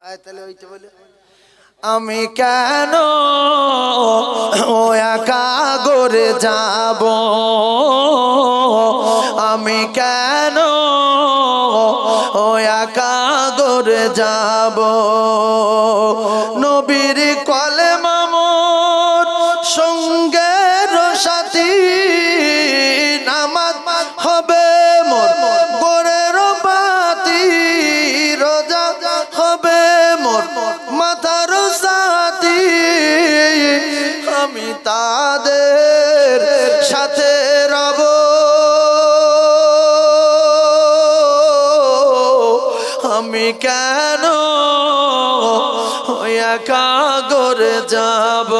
আয় তাহলে ওইটা বলে আমি কেন একা করে যাব, আমি কেন একা করে যাব, নবীর কলেমা মোর সঙ্গের সাথী, নামাজ হবে মোর গোরের বাতি, রোজা হবে মোর মাথার সাথী, আমি তাদের সাথে রব, আমি কেন একা করে যাব,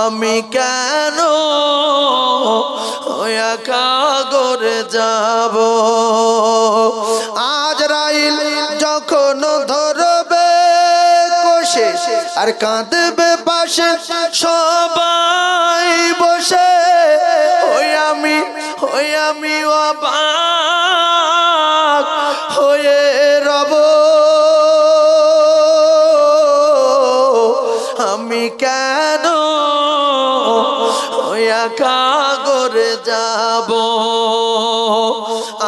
আমি কেন একা করে যাব, আজরাইল যখন ধরবে কষে আর কাঁদবে পাশে সবাই বসে, ওই আমি অবাক হয়ে রব, আমি কেন একা করে যাব,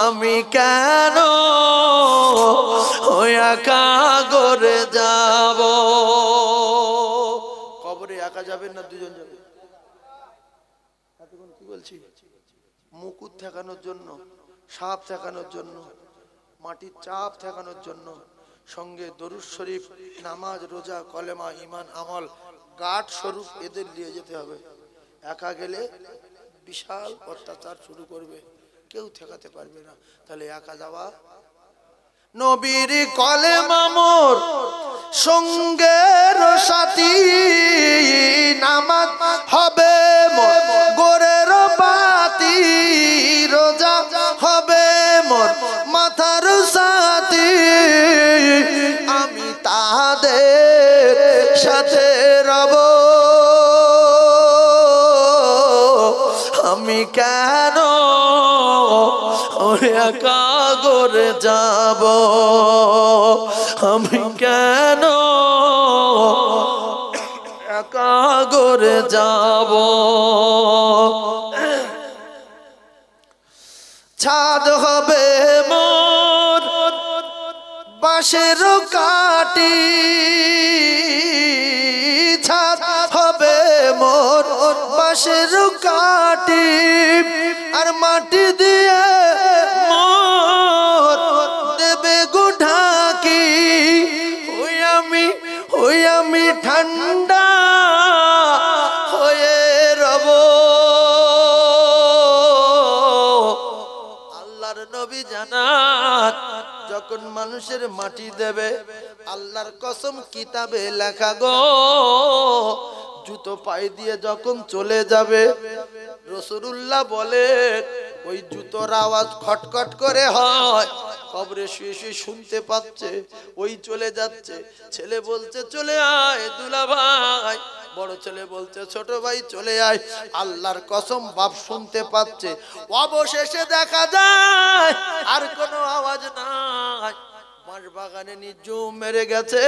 আমি কেন একা করে যাব, কবরে একা যাবেন না দুজন যাবে, এতক্ষণ কি বলছি, মুকুট ঠেকানোর জন্য, সাপ ঠেকানোর জন্য, মাটির চাপ ঠেকানোর জন্য, সঙ্গে দরুদ শরীফ, নামাজ, রোজা, কলেমা, ঈমান, আমল, গাঢ় স্বরূপ এদের নিয়ে যেতে হবে। একা গেলে বিশাল অত্যাচার শুরু করবে, কেউ ঠেকাতে পারবে না, তাহলে একা যাওয়া। নবীর কলেমা মোর সঙ্গের সাথী, নামাজ হবে মোর গোরের বাতি, রোজা হবে মোর মাথার সাথী, আমি তাদের সাথে রব, আমি কেন একা করে যাব, আমি কেন একা করে যাব, ছাদ হবে মোর বাঁশের কাটি, ছাদ হবে মোর বাঁশের কাটি, আর মাটি দিয়ে মোর দেবে গো ঢাকি, ওই আমি ঠান্ডা হয়ে রব, আল্লাহর নবী জানান যখন মানুষের মাটি দেবে, আল্লাহর কসম কিতাবে লেখা গো, জুতো পায়ে দিয়ে যখন চলে যাবে, রাসূলুল্লাহ বলে ওই জুতোর আওয়াজ খটখট করে হয়, কবরে শুয়ে শুয়ে শুনতে পাচ্ছে, ওই চলে যাচ্ছে, ছেলে বলছে চলে আয় দুলা ভাই, বড় ছেলে বলছে ছোট ভাই চলে আয়, আল্লাহর কসম বাপ শুনতে পাচ্ছে, অবশেষে দেখা যায় আর কোনো আওয়াজ নাই, বাগানে নিঝুম মেরে গেছে,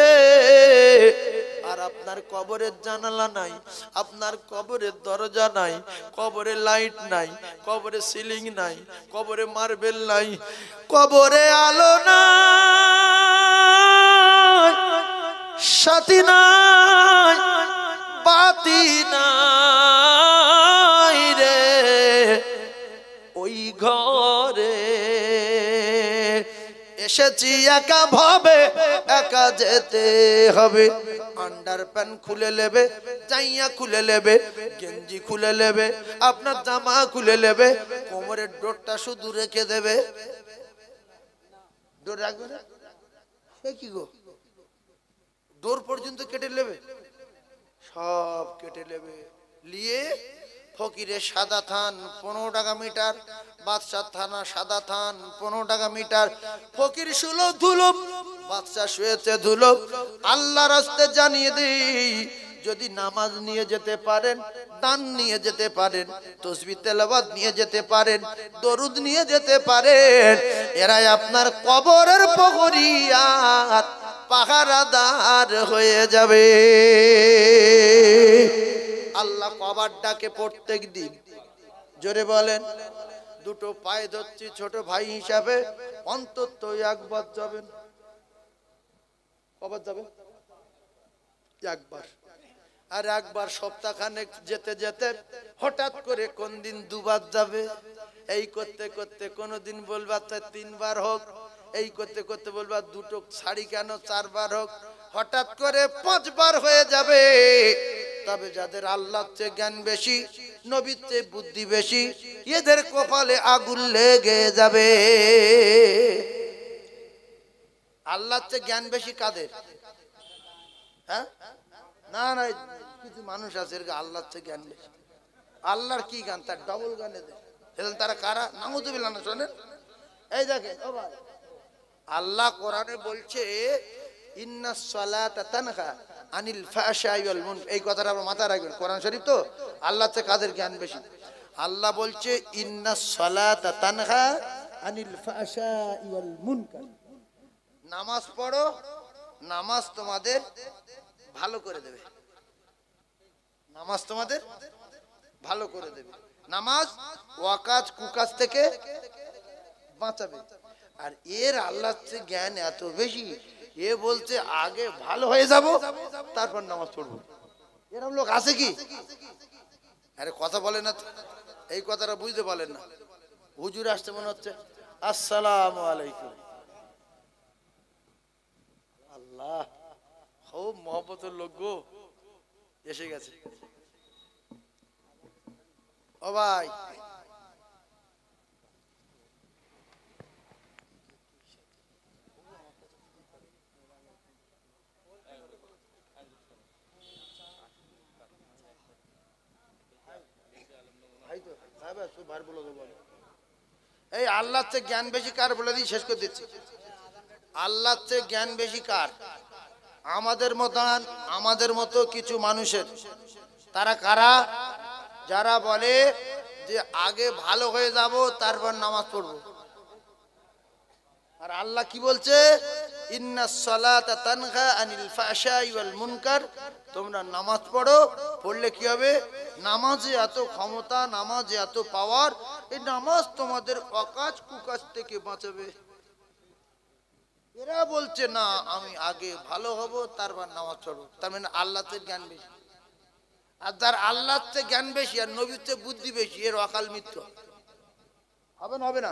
আর আপনার কবরের জানালা নাই, আপনার কবরের দরজা নাই, কবরে লাইট নাই, কবরে সিলিং নাই, কবরে মার্বেল নাই, কবরে আলো নাই, সাথী নাই, বাতি নাই রে, ওই ঘরে এসেছি একা ভাবে, একা যেতে হবে, আন্ডার প্যান্ট খুলে নেবে, জাইয়া খুলে নেবে, গেঞ্জি খুলে নেবে, আপনার জামা খুলে নেবে, কোমরের ডোরটা শুধু রেখে দেবে, ডোর রাখবে না, সে কি গো, ডোর পর্যন্ত কেটে নেবে, সব কেটে নেবে, নিয়ে ফকিরের সাদা থান 15 টাকা মিটার, বাদশাহ থানা সাদা থান 15 টাকা মিটার, ফকির শুলো ধুলো, বাদশাহ শুয়েছে ধুলো, আল্লাহ রাস্তে জানিয়ে দিই, যদি নামাজ নিয়ে যেতে পারেন, দান নিয়ে যেতে পারেন, তাসবিহ তেলাওয়াত নিয়ে যেতে পারেন, দরুদ নিয়ে যেতে পারেন, এরাই আপনার কবরের প্রহরী, আর পাহারাদার হয়ে যাবে। আল্লাহ কবার ডাকে প্রত্যেক দিন, জোরে বলেন। দুটো পায়ে ধরছি ছোট ভাই হিসাবে, অন্তত একবার যাবেন। কবার যাবে? একবার। আর একবার সপ্তাহখানেক যেতে যেতে হঠাৎ করে কোন দিন দুবার যাবে। এই করতে করতে কোনদিন বলবা তিনবার হোক, এই করতে করতে বলবা দুটো শাড়ি কেন চারবার হোক, হঠাৎ করে 5 বার হয়ে যাবে। তবে যাদের আল্লাহর চেয়ে জ্ঞান বেশি, নবীর চেয়ে বুদ্ধি বেশি, এদের কপালে আগুন লেগে যাবে। আল্লাহর চেয়ে জ্ঞান বেশি কাদের? হ্যাঁ, না না, কিছু মানুষ আছে আল্লাহর চেয়ে জ্ঞান বেশি। আল্লাহর কি জ্ঞান? তার ডবল জ্ঞানে দেয়। তারা কারা? নাউযুবিল্লাহ না, শোনেন। এই দেখেন ও ভাই, আল্লাহ কোরআনে বলছে ইন্নাস সালাতা তানহা আনিল ফাহশাই ওয়াল মুনকার। এই কথাটা আপনারা মাথায় রাখবেন, কোরআন শরীফ তো। আল্লাহর চেয়ে কাদের জ্ঞান বেশি? আল্লাহ বলছে ইন্নাস সালাতা তানহা আনিল ফাহশাই ওয়াল মুনকার। নামাজ পড়ো, নামাজ তোমাদের ভালো করে দেবে। নামাজ তোমাদের ভালো করে দেবে। নামাজ ওয়াকাজ কুকাজ থেকে বাঁচাবে। আর এর আল্লাহর চেয়ে জ্ঞান এত বেশি, এ বলছে আগে ভালো হয়ে যাব তারপর নামাজ পড়বো। এরকম লোক আছে কি? আরে কথা বলে না, এই কথাটা বুঝতে পারেন না। হুজুর আসতে মনে হচ্ছে আসসালামু আলাইকুম। আল্লাহ, খুব মহব্বতের লোক গো, এসে গেছে। ও ভাই, এই আল্লাহর চেয়ে জ্ঞান বেশি কার বলে দিই, শেষ করে দিচ্ছি। আল্লাহর চেয়ে জ্ঞান বেশি কার? আমাদের মতো কিছু মানুষের। তারা কারা? যারা বলে যে আগে ভালো হয়ে যাব তারপর নামাজ পড়বো। আর আল্লাহ কি বলছে? ইন্নাস সালাতা তানহা আনিল ফাহশাই ওয়াল মুনকার। তোমরা নামাজ পড়ো, পড়লে কি হবে? নামাজে এত ক্ষমতা, নামাজে এত পাওয়ার, এই নামাজ তোমাদের অকাজ কুকাজ থেকে বাঁচাবে। এরা বলছে না আমি আগে ভালো হব তারপর নামাজ পড়বো। তার মানে আল্লাহর চেয়ে জ্ঞান বেশি। আর যার আল্লাহর চেয়ে জ্ঞান বেশি আর নবীর চেয়ে বুদ্ধি বেশি, এর অকাল মৃত্যু হবে না? হবে না।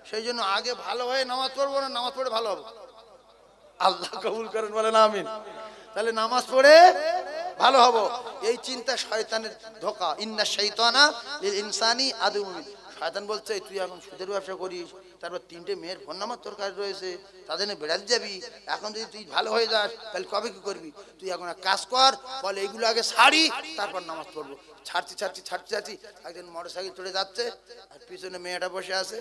সেই জন্য আগে ভালো হয়ে নামাজ পড়বো না নামাজ পড়ে ভালো হবো? আল্লাহ কবুল করেন, বলেন আমিন। তাহলে নামাজ পড়ে ভালো হব, এই চিন্তা শয়তানের ধোঁকা। ইন্না শাইতানা লিল ইনসানি আদুউম মুবিন। শয়তান বলছে তুই এখন সুদের ব্যবসা করিস, তারপর 3টে মেয়ের ফোন নাম্বার তোর কাছে রয়েছে, তাদের নিয়ে বেড়াতে যাবি। এখন যদি তুই ভালো হয়ে যাস তাহলে কবে কি করবি? তুই এখন এক কাজ কর, বলে এইগুলো আগে ছাড়ি তারপর নামাজ পড়বো। ছাড়ছি একদিন মোটরসাইকেল চড়ে যাচ্ছে, আর পিছনে মেয়েটা বসে আছে।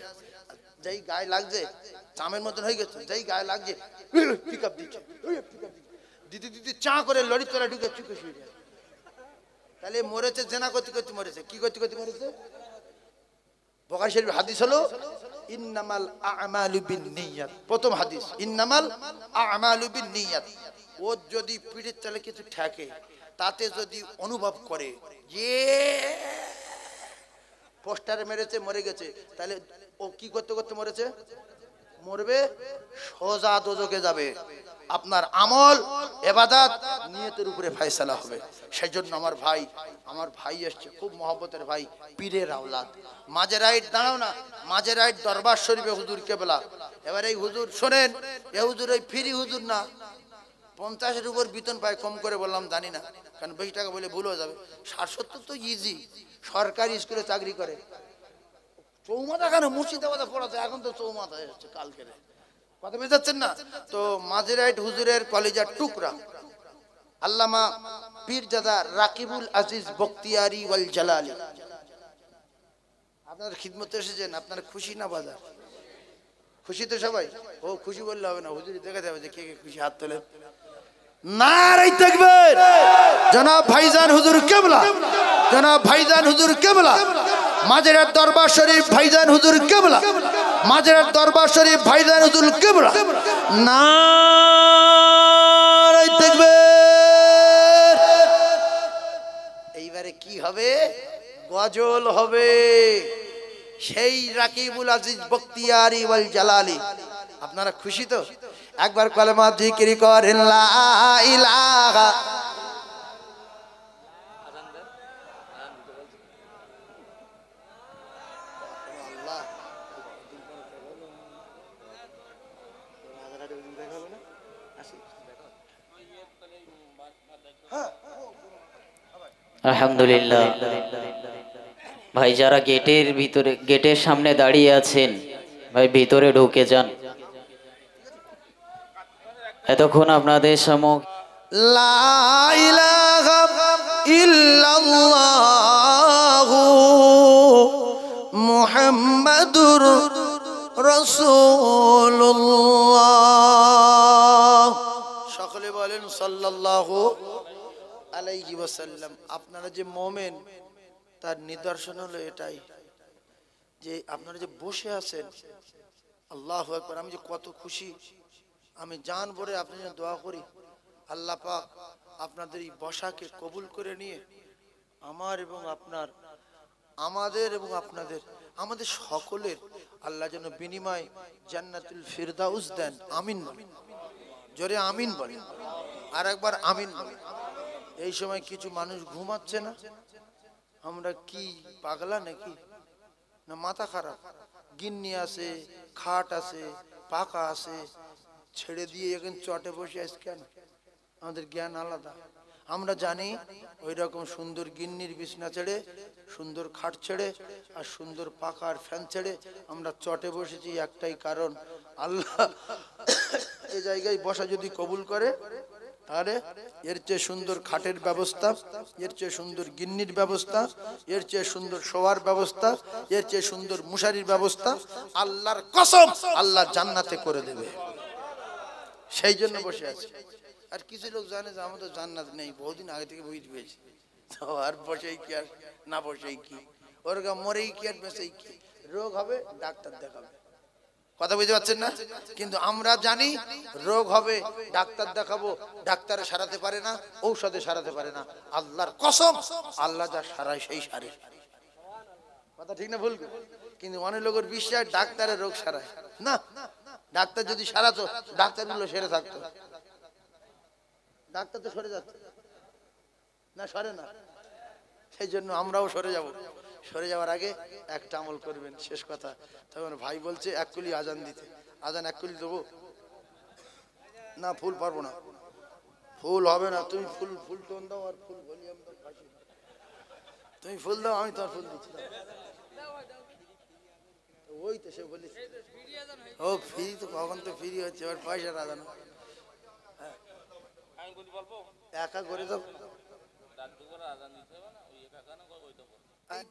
যেই গায়ে লাগছে, চামের মতন হয়ে গেছে, যেই গায়ে লাগছে পিক আপ দিচ্ছে, দিদি চা করে লড়ি তোলা ঢুকে চুকে শুয়ে যায়। তাহলে মরেছে জেনা করতে করতে মরেছে। কি করতে করতে মরেছে? বুখারী শরীফের হাদিস হলো ইন্নামাল আ'মালু বিন্নিয়াত। প্রথম হাদিস ইন্নামাল আ'মালু বিন্নিয়াত। ও যদি পিঠের তলে কিছু ঠেকে, তাতে যদি অনুভব করে যে পোস্টারে মেরেছে, মরে গেছে, তাহলে ও কি করতে করতে মরেছে? মরবে, সোজা দোজখে যাবে। আপনার আমল ইবাদত নিয়তের উপরে ফয়সালা হবে। সেজন্য আমার ভাই এসছে, খুব মহব্বতের ভাই, পীরের আওলাদ। মাঝে রাইট দাঁড়াও না, মাঝে রাইট দরবার শরীফে হুজুর কেবলা। এবার এই হুজুর শোনেন, এই হুজুর ওই ফ্রি হুজুর না, 50-এর উপর বেতন পায়। কম করে বললাম জানি না, কারণ বেশি টাকা বলে ভুল হয়ে যাবে। 60-70 তো ইজি, সরকারি স্কুলে চাকরি করে। চৌমাথা কেন মুর্শিদাবাদে পড়াতে, এখন তো চৌমাথা এসেছে কালকে, কথা বুঝাচ্ছেন না তো। মাঝেরাইট হুজুরের কলেজার টুকরা আল্লামা পীরজাদা রাকিবুল আজিজ বখতিয়ারি ওয়াল জালালি আপনার খিদমতে এসেছেন। আপনারা খুশি না বাজার? খুশি তো সবাই? ও খুশি বললে হবে না, হুজুরি দেখাতে হবে যে কে কে খুশি, হাত তোলে। নারে তাকবীর! জনাব ভাইজান হুজুর কেবলা, জনাব ভাইজান হুজুর কেবলা, মাঝেরাত দরবার শরীফ ভাইজান হুজুর কেবলা, মাঝেরাত দরবার শরীফ ভাইজান হুজুর কেবলা। না গজল হবে সেই রাকিবুল আজিজ বখতিয়ারি ওয়াল জালালি। আপনারা খুশি তো? একবার কলেমা জিকির করেন লা ইলাহা। আলহামদুলিল্লাহ। ভাই যারা গেটের ভিতরে, গেটের সামনে দাঁড়িয়ে আছেন, ভাই ভিতরে ঢুকে যান। এতক্ষণ আপনাদের সামনে লা ইলাহা ইল্লাল্লাহু মুহাম্মাদুর রাসূলুল্লাহ। সকলে বলেন সাল্লাল্লাহু আলাইহি ওয়াসাল্লাম। আপনারা যে মুমিন তার নিদর্শন হলো এটাই যে আপনারা যে বসে আছেন, আল্লাহু আকবার। আমি যে কত খুশি, আমি জান ভরে আপনার জন্য দোয়া করি আল্লাহ পাক আপনাদের এই বসাকে কবুল করে নিয়ে আমার এবং আপনার, আমাদের এবং আপনাদের, আমাদের সকলের আল্লাহ যেন বিনিময় জান্নাতুল ফিরদাউস দেন। আমিন। জোরে আমিন বলেন, আর একবার আমিন বলেন। এই সময় কিছু মানুষ ঘুমাচ্ছে না, আমরা কি পাগলা নাকি? না মাথা খারাপ? গিন্নি আছে, খাট আছে, পাকা আছে, ছেড়ে দিয়ে এখন চটে বসে আস কেন? আমাদের জ্ঞান আলাদা। আমরা জানি ওই রকম সুন্দর গিন্নির বিছনা ছেড়ে, সুন্দর খাট ছেড়ে, আর সুন্দর পাকার ফ্যান ছেড়ে আমরা চটে বসেছি একটাই কারণ, আল্লাহ এ জায়গায় বসা যদি কবুল করে তাহলে এর চেয়ে সুন্দর খাটের ব্যবস্থা, এর চেয়ে সুন্দর গিন্নির ব্যবস্থা, এর চেয়ে সুন্দর শোয়ার ব্যবস্থা, এর চেয়ে সুন্দর মুশারির ব্যবস্থা আল্লাহর কসম আল্লাহ জান্নাতে করে দেবে। সেই জন্য বসে আছে। আর কিছু লোক জানে যে আমাদের জান্নাত নেই, বহুদিন আগে থেকে বই পেয়েছি, তো আর বসেই কি আর না বসেই কি, ওরকম মরেই কি আর বেঁচেই কি, রোগ হবে ডাক্তার দেখাবে। কথা বুঝতে পারছেন না? কিন্তু আমরা জানি রোগ হবে ডাক্তার দেখাবো, ডাক্তারে সারাতে পারে না, ঔষধে সারাতে পারে না, আল্লাহর কসম আল্লাহ যা সারায় সেই সারে। কথা ঠিক না ভুল? কিন্তু অনেক লোকের বিশ্বাস ডাক্তারের রোগ সারায় না। ডাক্তার যদি সারাতো ডাক্তারগুলো সেরে থাকতো। ডাক্তার তো সরে যাচ্ছে না, সরে না। সেই জন্য আমরাও সরে যাব। সরে যাওয়ার আগে একটা আমল করবেন, শেষ কথা। তখন ভাই বলছে এক কুলি আজান দিতে, আজান এক কুলি দেবো না? ফুল পারবো না, ফুল হবে না। তুমি ফুল ফুল টোন দাও আর ফুল ভলিউম দাও, ফাঁসি দাও। তুমি ফুল দাও, আমি তোমার ফুল দিচ্ছি। ওই তো সে বলি ও ফ্রি, তো কখন তো ফ্রি হচ্ছে, এবার পয়সার আদান একা করে দাও।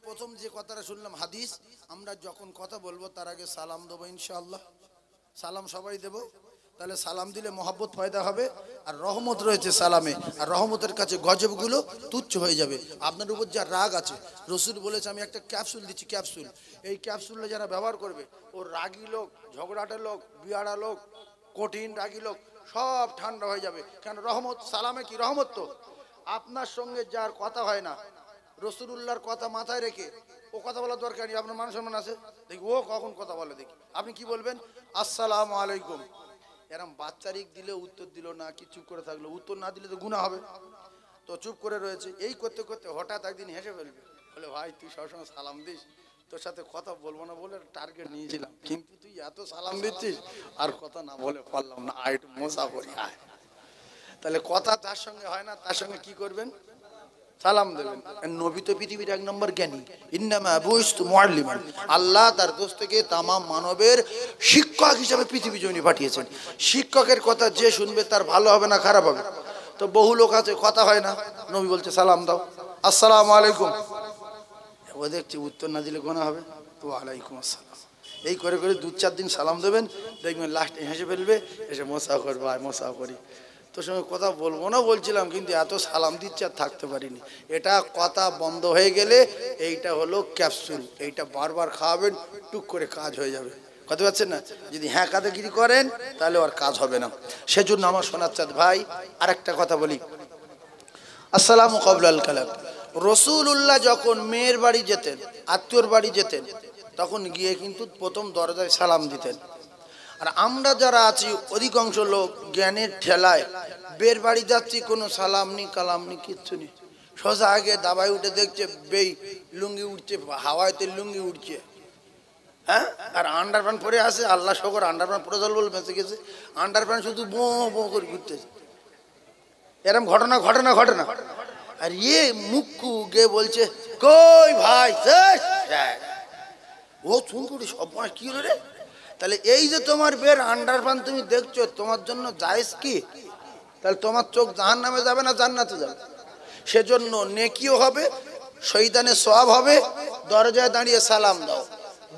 প্রথম যে কথাটা শুনলাম হাদিস, আমরা যখন কথা বলবো তার আগে সালাম দেবো ইনশাআল্লাহ। সালাম সবাই দেব, তাহলে সালাম দিলে মহব্বত পয়দা হবে, আর রহমত রয়েছে সালামে, আর রহমতের কাছে গজবগুলো তুচ্ছ হয়ে যাবে। আপনার উপর যা রাগ আছে, রসুল বলেছে আমি একটা ক্যাপসুল দিচ্ছি, ক্যাপসুল, এই ক্যাপসুলটা যারা ব্যবহার করবে, ও রাগী লোক, ঝগড়াটে লোক, বিয়াড়া লোক, কঠিন রাগী লোক সব ঠান্ডা হয়ে যাবে। কেন? রহমত। সালামে কি রহমত? তো আপনার সঙ্গে যার কথা হয় না, রসুলুল্লাহর কথা মাথায় রেখে ও কথা বলার দরকার নেই। আপনার মান সম্মান আছে, দেখি ও কখন কথা বলে, দেখি আপনি কি বলবেন? আসসালামু আলাইকুম। এরম বাচ্চারিক দিলে উত্তর দিল না, কি চুপ করে থাকলো, উত্তর না দিলে তো গুনাহ হবে, তো চুপ করে রয়েছে। এই করতে করতে হঠাৎ একদিন হেসে ফেলবে, বলে ভাই তুই সবসময় সালাম দিস, তোর সাথে কথা বলবো না বলে টার্গেট নিয়েছিলাম, কিন্তু তুই এত সালাম দিচ্ছিস আর কথা না বলে পারলাম না, আয় একটু মশা করি আয়। তাহলে কথা যার সঙ্গে হয় না তার সঙ্গে কি করবেন? সালাম দেবেন। নবী তো পৃথিবীর এক নম্বর জ্ঞানী, ইন্নামা বুইস্তু মুআল্লিমান। আল্লাহ তার দোস্তকে তামাম মানবের শিক্ষক হিসেবে পৃথিবী জমি পাঠিয়েছেন। শিক্ষকের কথা যে শুনবে তার ভালো হবে না খারাপ হবে। তো বহু লোক আছে কথা হয় না, নবী বলছে সালাম দাও, আসসালামু আলাইকুম। ও দেখছি উত্তর না দিলে গুনাহ হবে, তো ওয়ালাইকুম আসসালাম। এই করে করে 2-4 দিন সালাম দেবেন, দেখবেন লাস্টে হেসে ফেলবে, এসে মশা করবো, আয় মশা করি, তোর সঙ্গে কথা বলবো না বলছিলাম, কিন্তু এত সালাম দিচ্ছে আর থাকতে পারিনি। এটা কথা বন্ধ হয়ে গেলে এইটা হলো ক্যাপসুল, এইটা বারবার খাওয়াবেন, টুক করে কাজ হয়ে যাবে। কথা পাচ্ছেন না? যদি হ্যাঁ কাদাগিরি করেন তাহলে আর কাজ হবে না। সেজন্য আমার সোনার চাঁদ ভাই আরেকটা কথা বলি, আসসালামু ক্বাবলাল কালাম। রসুল্লাহ যখন মেয়ের বাড়ি যেতেন, আত্মীয়র বাড়ি যেতেন, তখন গিয়ে কিন্তু প্রথম দরজায় সালাম দিতেন। আর আমরা যারা আছি অধিকাংশ লোক জ্ঞানের ঠেলায় বের বাড়ি যাচ্ছি, কোনো সালাম নেই কালাম নেই, কিচ্ছু নেই। সোজা আগে দাবায় উঠে দেখছে বেই লুঙ্গি উঠছে, হাওয়াতে লুঙ্গি উঠছে, হ্যাঁ, আর আন্ডার প্যান্ট পরে আসে। আল্লাহ শকর আন্ডার প্যান্ট পরে জল বলে বেঁচে গেছে, আন্ডার প্যান্ট শুধু বো বো করে ঘুরতেছে। এরম ঘটনা ঘটনা ঘটনা। আর ইয়ে মুক্কু গে বলছে কই ভাই, ও শুন করি সব মাস কি হলো রে। তাহলে এই যে তোমার বের আন্ডার প্যান্ট তুমি দেখছো, তোমার জন্য জায়েজ কি? তাহলে তোমার চোখ জাহান্নামে যাবে না জান্নাতে যাবে? সেজন্য নেকিও হবে, শয়তানের সওয়াব হবে। দরজায় দাঁড়িয়ে সালাম দাও।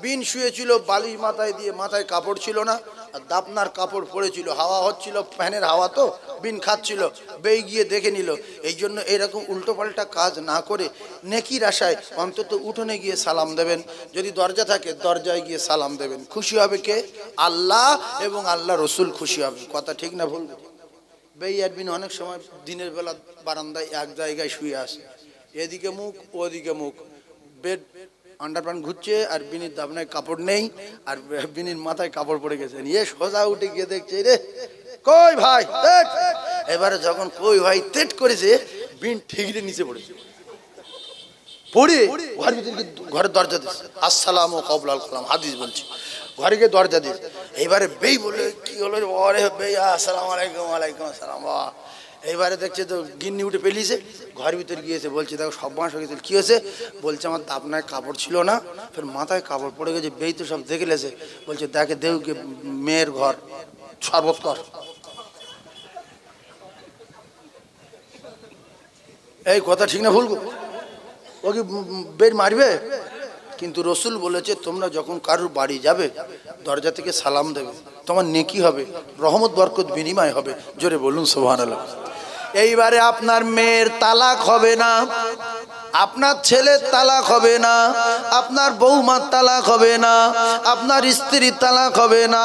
বিন শুয়েছিল বালিশ মাথায় দিয়ে, মাথায় কাপড় ছিল না, আর দাপনার কাপড় পরেছিল, হাওয়া হচ্ছিল, ফ্যানের হাওয়া তো, বিন খাচ্ছিল, বেই গিয়ে দেখে নিল। এই জন্য এরকম উল্টো পাল্টা কাজ না করে নেকির আশায় অন্তত উঠোনে গিয়ে সালাম দেবেন। যদি দরজা থাকে দরজায় গিয়ে সালাম দেবেন। খুশি হবে কে? আল্লাহ এবং আল্লাহ রসুল খুশি হবে। কথা ঠিক না ভুল? বেই আর বিন অনেক সময় দিনের বেলা বারান্দায় এক জায়গায় শুয়ে আসে, এদিকে মুখ ওদিকে মুখ, বেড আন্ডারপ্যান্ট ঘুরছে আর বিনির দাবনায় কাপড় নেই, আর বিনির মাথায় কাপড় পড়ে গেছে। এ সোজা উঠে গিয়ে দেখছে রে কই ভাই, এবারে যখন কই ভাই তেট করেছে, বিন ঠিকরে নিচে পড়েছে, পড়ে ঘরের ভিতরে ঘরের দরজা দিচ্ছে, আসসালামু কবলাল কালাম, হাদিস বলছি, ঘরে গিয়ে দরজা দিচ্ছে। এইবারে বেই বলে কি হলো রে, ওরে বেই আসসালামু আলাইকুম। ওয়ালাইকুম আসসালাম। এইবারে দেখছে তো গিন্নি উঠে পেলিয়েছে, ঘরের ভিতরে গিয়েছে, বলছে দেখো সব মাস হয়ে গেছে। কি হয়েছে? বলছে আমার আপনার কাপড় ছিল না, ফের মাথায় কাপড় পড়ে গেছে। বেই তো সব দেখে লেছে, বলছে দেখে দেউকে মেয়ের ঘর, শরবত কর। এই কথা ঠিক না ভুল? ও কি বের মারবে? কিন্তু রসুল বলেছে তোমরা যখন কারোর বাড়ি যাবে দরজা থেকে সালাম দেবে, তোমার নেকি হবে, রহমত বরকত বিনিময় হবে। জোরে বলুন সুবহানাল্লাহ। এইবারে আপনার মেয়ের তালাক হবে না, আপনার ছেলের তালাক হবে না, আপনার বৌমার তালাক হবে না, আপনার স্ত্রীর তালাক হবে না,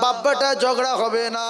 বাপ বেটা ঝগড়া হবে না।